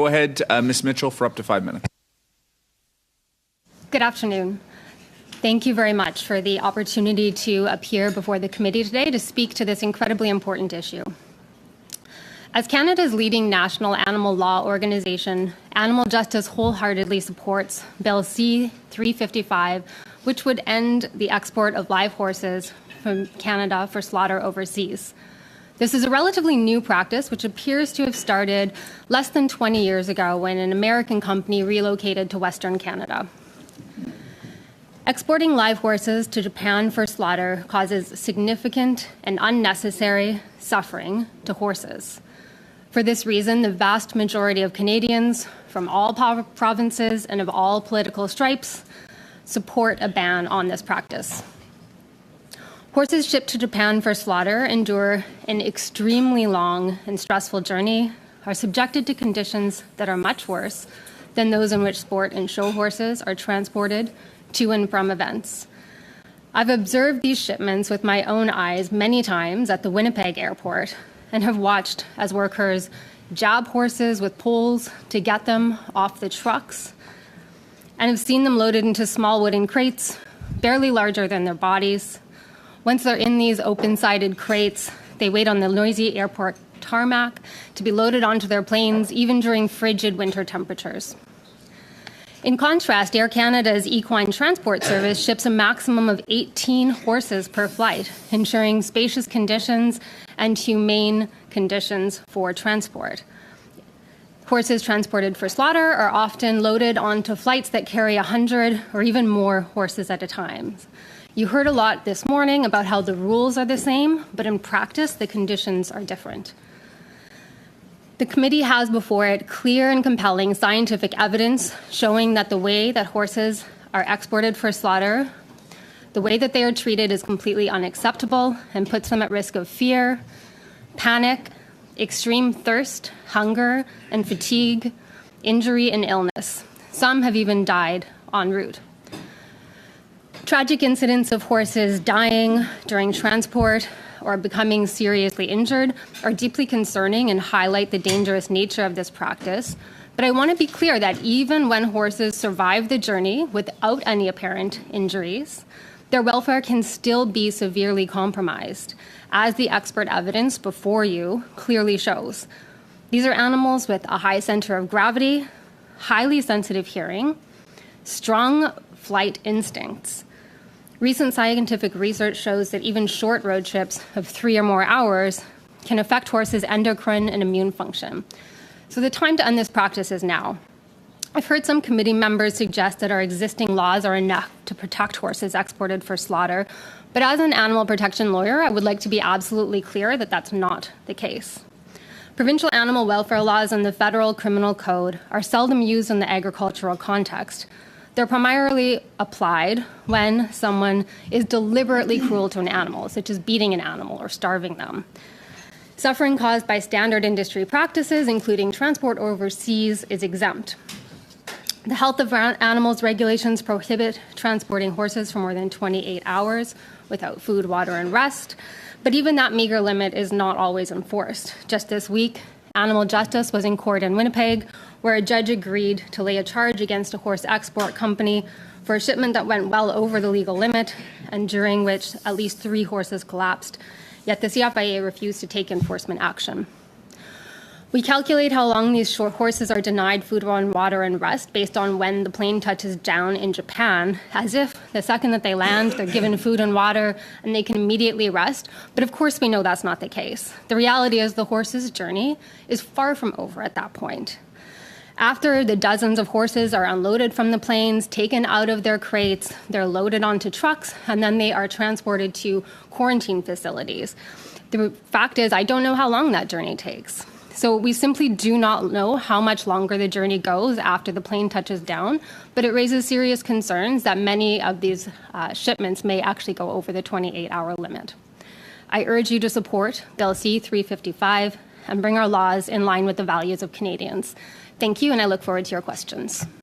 Go ahead, Ms. Mitchell, for up to 5 minutes. Good afternoon. Thank you very much for the opportunity to appear before the committee today to speak to this incredibly important issue. As Canada's leading national animal law organization, Animal Justice wholeheartedly supports Bill C-355, which would end the export of live horses from Canada for slaughter overseas. This is a relatively new practice, which appears to have started less than 20 years ago when an American company relocated to Western Canada. Exporting live horses to Japan for slaughter causes significant and unnecessary suffering to horses. For this reason, the vast majority of Canadians from all provinces and of all political stripes support a ban on this practice. Horses shipped to Japan for slaughter endure an extremely long and stressful journey, are subjected to conditions that are much worse than those in which sport and show horses are transported to and from events. I've observed these shipments with my own eyes many times at the Winnipeg airport and have watched as workers jab horses with poles to get them off the trucks and have seen them loaded into small wooden crates, barely larger than their bodies. Once they're in these open-sided crates, they wait on the noisy airport tarmac to be loaded onto their planes, even during frigid winter temperatures. In contrast, Air Canada's equine transport service ships a maximum of 18 horses per flight, ensuring spacious conditions and humane conditions for transport. Horses transported for slaughter are often loaded onto flights that carry 100 or even more horses at a time. You heard a lot this morning about how the rules are the same, but in practice, the conditions are different. The committee has before it clear and compelling scientific evidence showing that the way that horses are exported for slaughter, the way that they are treated is completely unacceptable and puts them at risk of fear, panic, extreme thirst, hunger, and fatigue, injury, and illness. Some have even died en route. Tragic incidents of horses dying during transport or becoming seriously injured are deeply concerning and highlight the dangerous nature of this practice. But I want to be clear that even when horses survive the journey without any apparent injuries, their welfare can still be severely compromised, as the expert evidence before you clearly shows. These are animals with a high center of gravity, highly sensitive hearing, strong flight instincts. Recent scientific research shows that even short road trips of 3 or more hours can affect horses' endocrine and immune function. So the time to end this practice is now. I've heard some committee members suggest that our existing laws are enough to protect horses exported for slaughter, but as an animal protection lawyer, I would like to be absolutely clear that that's not the case. Provincial animal welfare laws and the federal criminal code are seldom used in the agricultural context. They're primarily applied when someone is deliberately cruel to an animal, such as beating an animal or starving them. Suffering caused by standard industry practices, including transport overseas, is exempt. The health of animals regulations prohibit transporting horses for more than 28 hours without food, water, and rest. But even that meager limit is not always enforced. Just this week, Animal Justice was in court in Winnipeg, where a judge agreed to lay a charge against a horse export company for a shipment that went well over the legal limit and during which at least 3 horses collapsed. Yet the CFIA refused to take enforcement action. We calculate how long these short horses are denied food, water, and rest based on when the plane touches down in Japan, as if the second that they land, they're given food and water and they can immediately rest. But of course, we know that's not the case. The reality is the horse's journey is far from over at that point. After the dozens of horses are unloaded from the planes, taken out of their crates, they're loaded onto trucks, and then they are transported to quarantine facilities. The fact is, I don't know how long that journey takes. So we simply do not know how much longer the journey goes after the plane touches down, but it raises serious concerns that many of these shipments may actually go over the 28-hour limit. I urge you to support Bill C-355 and bring our laws in line with the values of Canadians. Thank you, and I look forward to your questions.